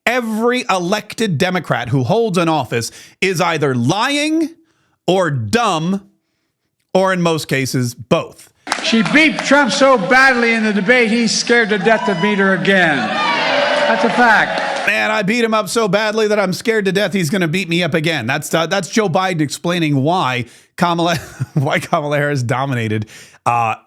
every elected Democrat who holds an office is either lying or dumb, or in most cases, both. She beat Trump so badly in the debate, he's scared to death to beat her again. That's a fact. Man, I beat him up so badly that I'm scared to death he's going to beat me up again. That's Joe Biden explaining why Kamala Harris dominated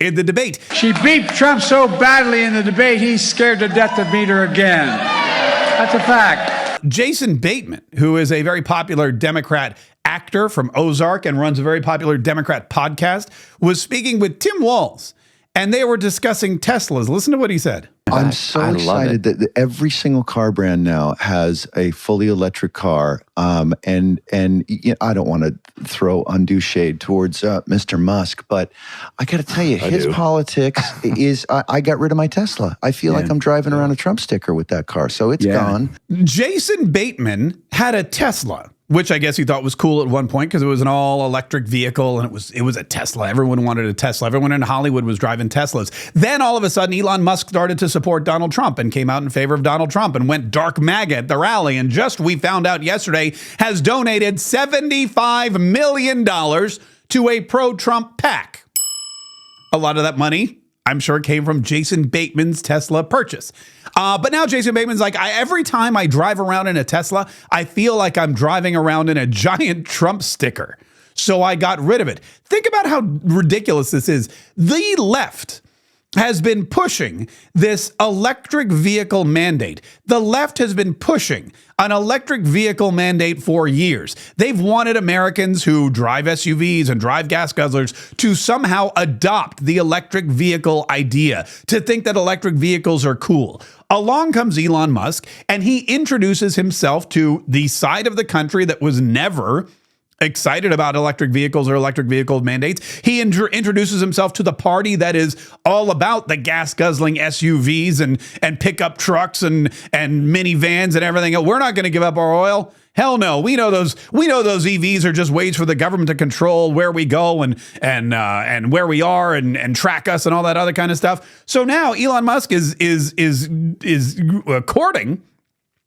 in the debate. She beat Trump so badly in the debate, he's scared to death to beat her again. That's a fact. Jason Bateman, who is a very popular Democrat actor from Ozark and runs a very popular Democrat podcast, was speaking with Tim Walz, and they were discussing Teslas. Listen to what he said. I'm so excited that every single car brand now has a fully electric car. And you know, I don't want to throw undue shade towards Mr. Musk, but I got to tell you, his politics is, I got rid of my Tesla. I feel like I'm driving around a Trump sticker with that car. So it's gone. Jason Bateman had a Tesla, which I guess he thought was cool at one point because it was an all-electric vehicle, and it was a Tesla. Everyone wanted a Tesla. Everyone in Hollywood was driving Teslas. Then all of a sudden, Elon Musk started to support Donald Trump and came out in favor of Donald Trump and went dark MAGA at the rally. And just we found out yesterday has donated $75 million to a pro-Trump PAC. A lot of that money, I'm sure, came from Jason Bateman's Tesla purchase. But now Jason Bateman's like, every time I drive around in a Tesla, I feel like I'm driving around in a giant Trump sticker. So I got rid of it. Think about how ridiculous this is. The left has been pushing this electric vehicle mandate. The left has been pushing an electric vehicle mandate for years. They've wanted Americans who drive SUVs and drive gas guzzlers to somehow adopt the electric vehicle idea, to think that electric vehicles are cool. Along comes Elon Musk, and he introduces himself to the side of the country that was never excited about electric vehicles or electric vehicle mandates. He introduces himself to the party that is all about the gas guzzling SUVs and pickup trucks and minivans and everything. We're not going to give up our oil. Hell no. We know those EVs are just ways for the government to control where we go and where we are and track us and all that other kind of stuff. So now Elon Musk is courting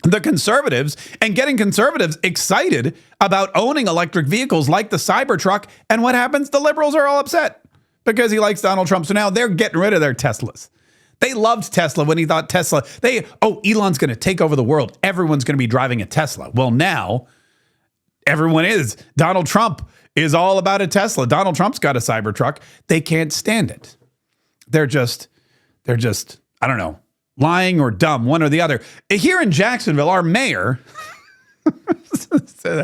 the conservatives and getting conservatives excited about owning electric vehicles like the Cybertruck. And what happens? The liberals are all upset because he likes Donald Trump. So now they're getting rid of their Teslas. They loved Tesla when he thought Tesla, Elon's going to take over the world. Everyone's going to be driving a Tesla. Well, now everyone is. Donald Trump is all about a Tesla. Donald Trump's got a Cybertruck. They can't stand it. They're just, I don't know, lying or dumb, one or the other. Here in Jacksonville, our mayor, and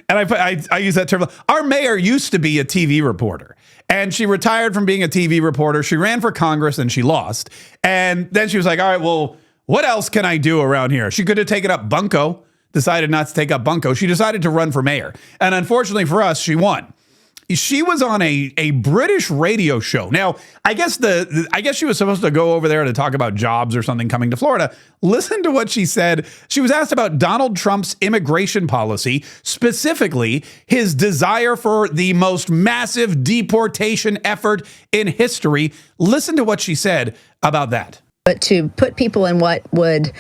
I use that term, our mayor used to be a TV reporter, and she retired from being a TV reporter. She ran for Congress and she lost. And then she was like, all right, well, what else can I do around here? She could have taken up bunco, decided not to take up bunco. She decided to run for mayor. And unfortunately for us, she won. She was on a British radio show. Now, I guess she was supposed to go over there to talk about jobs or something coming to Florida. Listen to what she said. She was asked about Donald Trump's immigration policy, specifically his desire for the most massive deportation effort in history. Listen to what she said about that. But to put people in what would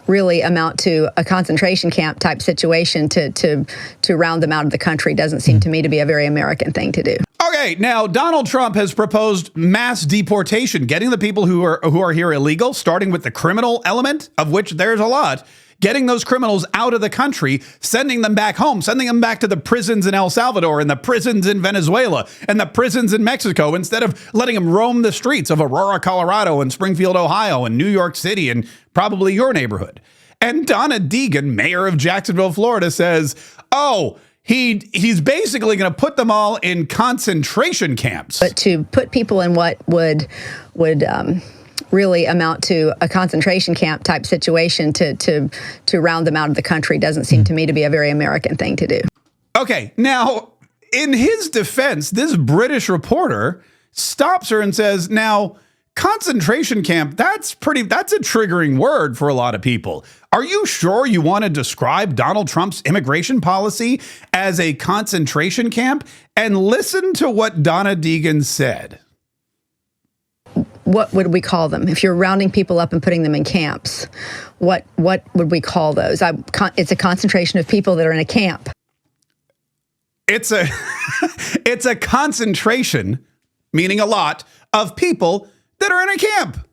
really amount to a concentration camp type situation to round them out of the country doesn't seem to me to be a very American thing to do. Okay, now Donald Trump has proposed mass deportation, getting the people who are here illegal, starting with the criminal element, of which there's a lot, getting those criminals out of the country, sending them back home, sending them back to the prisons in El Salvador and the prisons in Venezuela and the prisons in Mexico, instead of letting them roam the streets of Aurora, Colorado and Springfield, Ohio and New York City and probably your neighborhood. And Donna Degan, mayor of Jacksonville, Florida, says, he's basically going to put them all in concentration camps. But to put people in what would really amount to a concentration camp type situation to round them out of the country doesn't seem to me to be a very American thing to do. Okay, now, in his defense, this British reporter stops her and says, now, concentration camp, that's a triggering word for a lot of people. Are you sure you want to describe Donald Trump's immigration policy as a concentration camp? And listen to what Donna Degan said. what would we call them? If you're rounding people up and putting them in camps, what would we call those? It's a concentration of people that are in a camp. It's a it's a concentration, meaning a lot, of people that are in a camp.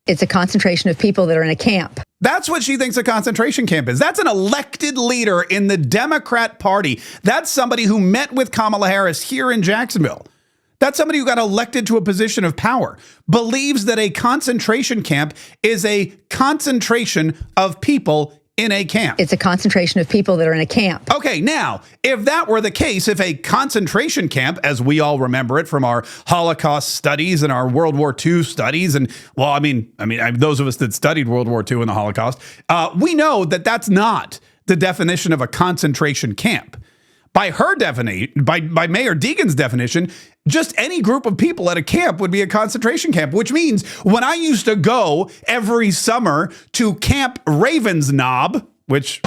It's a concentration of people that are in a camp. That's what she thinks a concentration camp is. That's an elected leader in the Democrat Party. That's somebody who met with Kamala Harris here in Jacksonville. That's somebody who got elected to a position of power, believes that a concentration camp is a concentration of people in a camp. It's a concentration of people that are in a camp. Okay, now, if that were the case, if a concentration camp, as we all remember it from our Holocaust studies and our World War II studies, and, well, I mean, those of us that studied World War II and the Holocaust, we know that that's not the definition of a concentration camp. By her definition, by Mayor Degan's definition, just any group of people at a camp would be a concentration camp, which means when I used to go every summer to Camp Raven's Knob, which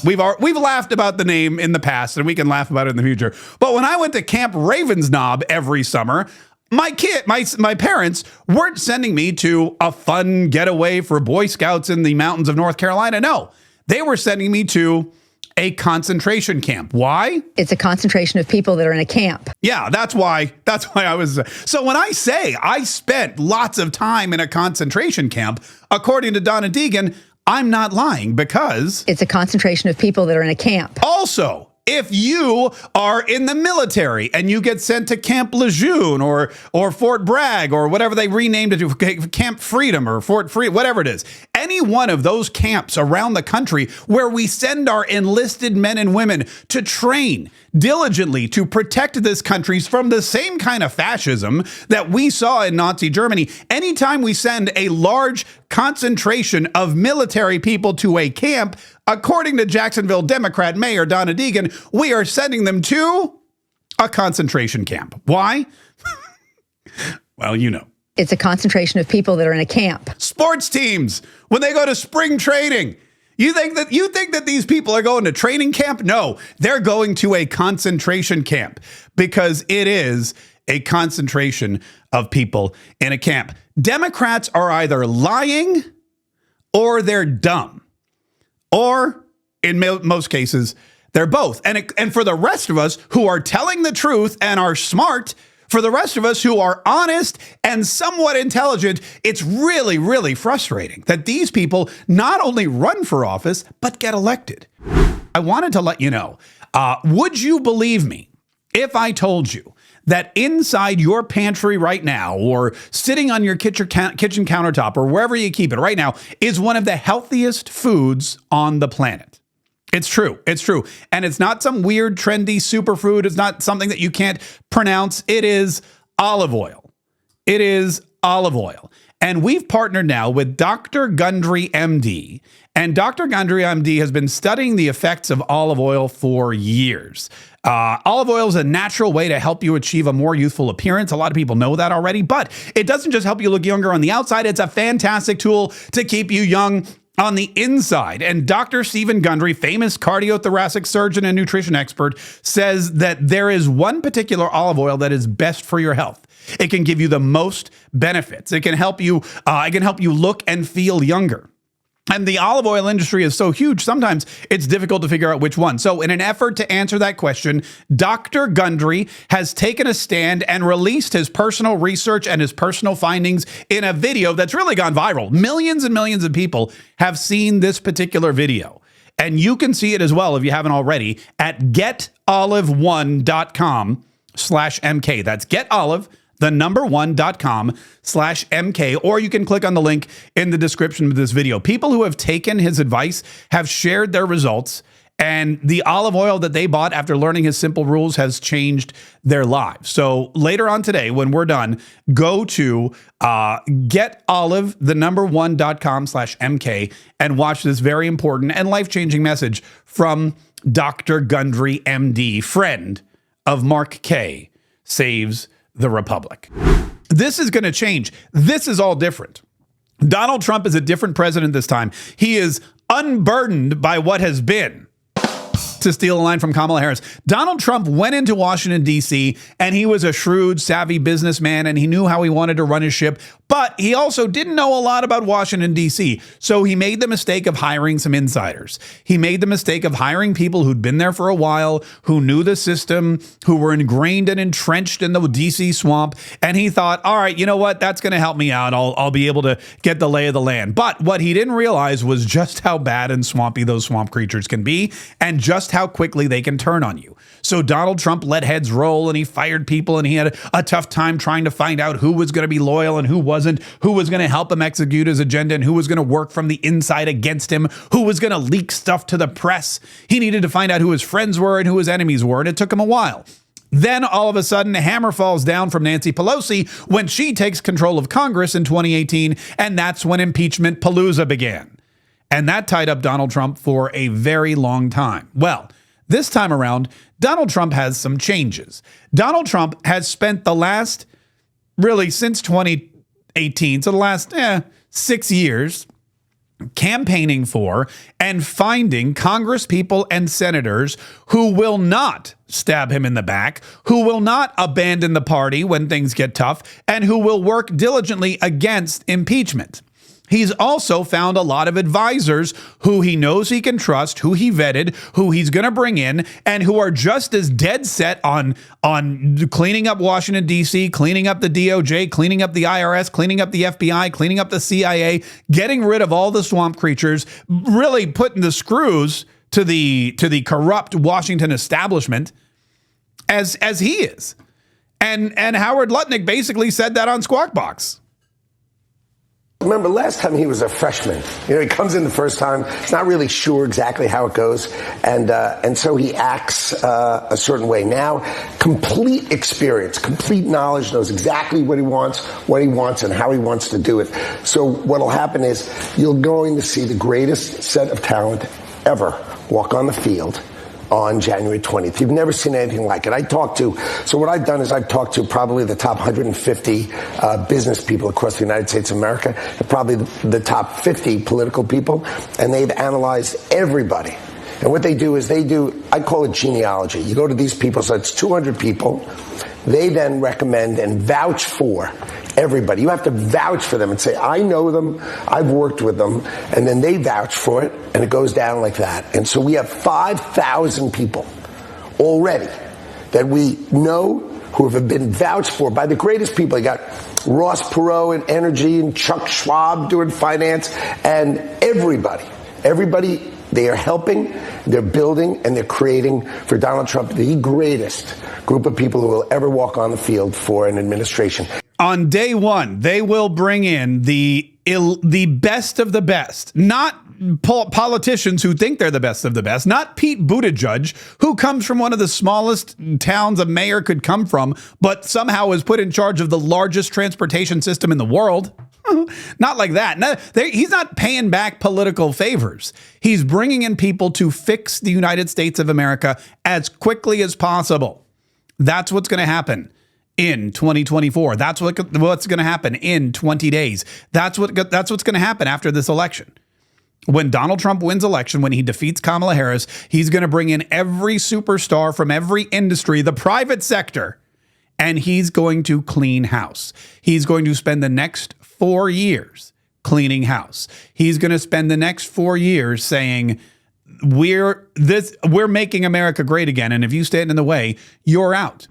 we've laughed about the name in the past and we can laugh about it in the future. But when I went to Camp Raven's Knob every summer, my parents weren't sending me to a fun getaway for Boy Scouts in the mountains of North Carolina. No, they were sending me to a concentration camp. Why? It's a concentration of people that are in a camp. Yeah, that's why I was. So when I say I spent lots of time in a concentration camp, according to Donna Degan, I'm not lying, because it's a concentration of people that are in a camp. Also, if you are in the military and you get sent to Camp Lejeune or Fort Bragg or whatever they renamed it to, Camp Freedom or Fort Freedom, whatever it is, any one of those camps around the country where we send our enlisted men and women to train diligently to protect this country from the same kind of fascism that we saw in Nazi Germany, anytime we send a large concentration of military people to a camp, according to Jacksonville Democrat Mayor Donna Degan, we are sending them to a concentration camp. Why? Well, you know. It's a concentration of people that are in a camp. Sports teams, when they go to spring training, you think that these people are going to training camp? No, they're going to a concentration camp because it is a concentration of people in a camp. Democrats are either lying or they're dumb. Or, in most cases, they're both. And for the rest of us who are telling the truth and are smart, for the rest of us who are honest and somewhat intelligent, it's really, really frustrating that these people not only run for office, but get elected. I wanted to let you know, would you believe me if I told you that inside your pantry right now, or sitting on your kitchen countertop, or wherever you keep it right now, is one of the healthiest foods on the planet? It's true. It's true. And it's not some weird, trendy superfood. It's not something that you can't pronounce. It is olive oil. It is olive oil. And we've partnered now with Dr. Gundry, MD. And Dr. Gundry, MD, has been studying the effects of olive oil for years. Olive oil is a natural way to help you achieve a more youthful appearance. A lot of people know that already, but it doesn't just help you look younger on the outside. It's a fantastic tool to keep you young on the inside. And Dr. Stephen Gundry, famous cardiothoracic surgeon and nutrition expert, says that there is one particular olive oil that is best for your health. It can give you the most benefits. It can help you look and feel younger. And the olive oil industry is so huge, sometimes it's difficult to figure out which one. So in an effort to answer that question, Dr. Gundry has taken a stand and released his personal research and his personal findings in a video that's really gone viral. Millions and millions of people have seen this particular video. And you can see it as well, if you haven't already, at getolive1.com/MK. That's getolive1.com/MK, or you can click on the link in the description of this video. People who have taken his advice have shared their results, and the olive oil that they bought after learning his simple rules has changed their lives. So later on today, when we're done, go to getolive1.com/MK and watch this very important and life-changing message from Dr. Gundry, MD, friend of Mark K. Saves the Republic. This is going to change. This is all different. Donald Trump is a different president this time. He is unburdened by what has been. To steal a line from Kamala Harris, Donald Trump went into Washington, D.C., and he was a shrewd, savvy businessman, and he knew how he wanted to run his ship. But he also didn't know a lot about Washington, D.C., so he made the mistake of hiring some insiders. He made the mistake of hiring people who'd been there for a while, who knew the system, who were ingrained and entrenched in the D.C. swamp, and he thought, all right, you know what, that's going to help me out. I'll be able to get the lay of the land. But what he didn't realize was just how bad and swampy those swamp creatures can be, and just how quickly they can turn on you. So Donald Trump let heads roll, and he fired people, and he had a tough time trying to find out who was going to be loyal and who wasn't, who was going to help him execute his agenda, and who was going to work from the inside against him, who was going to leak stuff to the press. He needed to find out who his friends were and who his enemies were, and it took him a while. Then all of a sudden, a hammer falls down from Nancy Pelosi when she takes control of Congress in 2018, and that's when impeachment palooza began. And that tied up Donald Trump for a very long time. Well, this time around, Donald Trump has some changes. Donald Trump has spent the last, really since 2018, so the last 6 years, campaigning for and finding Congress people and senators who will not stab him in the back, who will not abandon the party when things get tough, and who will work diligently against impeachment. He's also found a lot of advisors who he knows he can trust, who he vetted, who he's going to bring in, and who are just as dead set on cleaning up Washington, D.C., cleaning up the DOJ, cleaning up the IRS, cleaning up the FBI, cleaning up the CIA, getting rid of all the swamp creatures, really putting the screws to the corrupt Washington establishment as he is. And Howard Lutnick basically said that on Squawk Box. Remember, last time he was a freshman. He comes in the first time. He's not really sure exactly how it goes. And so he acts a certain way. Now, complete experience, complete knowledge, knows exactly what he wants, and how he wants to do it. So what'll happen is you're going to see the greatest set of talent ever walk on the field on January 20th. You've never seen anything like it. So what I've done is I've talked to probably the top 150 business people across the United States of America, and probably the top 50 political people, and they've analyzed everybody. And what they do is I call it genealogy. You go to these people, so it's 200 people. They then recommend and vouch for everybody. You have to vouch for them and say, I know them, I've worked with them, and then they vouch for it, and it goes down like that. And so we have 5,000 people already that we know who have been vouched for by the greatest people. You got Ross Perot in energy and Chuck Schwab doing finance, and everybody, they are helping, they're building, and they're creating for Donald Trump the greatest group of people who will ever walk on the field for an administration. On day one, they will bring in the best of the best, not politicians who think they're the best of the best, not Pete Buttigieg, who comes from one of the smallest towns a mayor could come from, but somehow is put in charge of the largest transportation system in the world. Not like that. No, he's not paying back political favors. He's bringing in people to fix the United States of America as quickly as possible. That's what's going to happen in 2024. That's what's going to happen in 20 days. That's what's going to happen after this election. When Donald Trump wins election, when he defeats Kamala Harris, he's going to bring in every superstar from every industry, the private sector, and he's going to clean house. He's going to spend the next 4 years cleaning house. He's going to spend the next 4 years saying, we're making America great again, and if you stand in the way, you're out.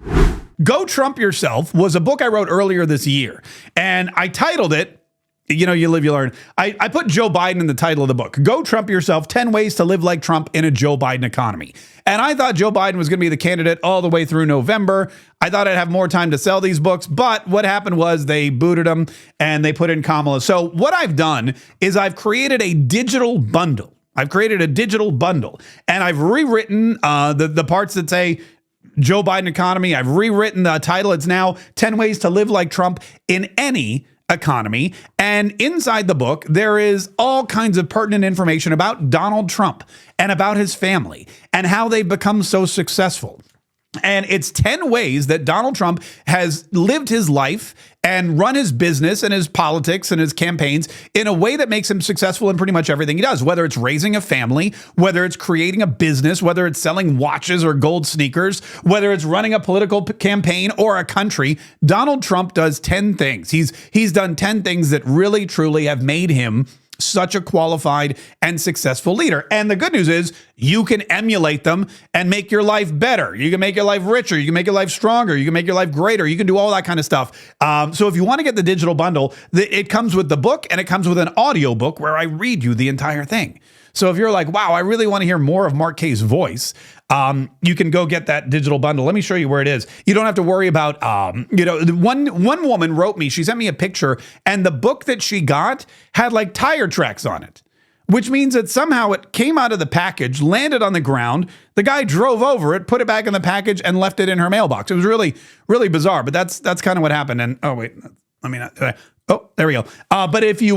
Go Trump Yourself was a book I wrote earlier this year, and I titled it, you live, you learn. I put Joe Biden in the title of the book. Go Trump Yourself, 10 Ways to Live Like Trump in a Joe Biden Economy. And I thought Joe Biden was going to be the candidate all the way through November. I thought I'd have more time to sell these books, but what happened was they booted him and they put in Kamala. So what I've done is I've created a digital bundle. And I've rewritten the parts that say Joe Biden economy. I've rewritten the title. It's now 10 Ways to Live Like Trump in Any Economy. And inside the book, there is all kinds of pertinent information about Donald Trump and about his family and how they've become so successful. And it's 10 ways that Donald Trump has lived his life and run his business and his politics and his campaigns in a way that makes him successful in pretty much everything he does, whether it's raising a family, whether it's creating a business, whether it's selling watches or gold sneakers, whether it's running a political campaign or a country. Donald Trump does 10 things. He's done 10 things that really, truly have made him such a qualified and successful leader. And the good news is you can emulate them and make your life better. You can make your life richer. You can make your life stronger. You can make your life greater. You can do all that kind of stuff. So if you want to get the digital bundle, it comes with the book and it comes with an audio book where I read you the entire thing. So if you're like, wow, I really want to hear more of Mark Kay's voice, you can go get that digital bundle. Let me show you where it is. You don't have to worry about, one woman wrote me, she sent me a picture, and the book that she got had like tire tracks on it, which means that somehow it came out of the package, landed on the ground. The guy drove over it, put it back in the package, and left it in her mailbox. It was really, really bizarre, but that's kind of what happened. And oh wait, let me not. Oh, there we go. But if you,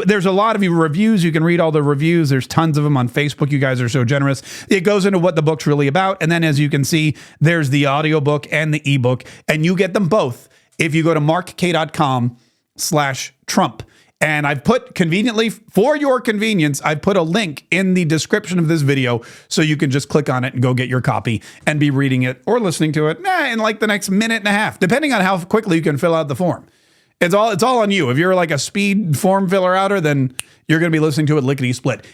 there's a lot of reviews. You can read all the reviews. There's tons of them on Facebook. You guys are so generous. It goes into what the book's really about. And then as you can see, there's the audiobook and the ebook, and you get them both if you go to markkay.com/Trump. And I've put, conveniently, for your convenience, I've put a link in the description of this video so you can just click on it and go get your copy and be reading it or listening to it in like the next minute and a half, depending on how quickly you can fill out the form. It's all on you. If you're like a speed form filler outer, then you're going to be listening to it lickety split.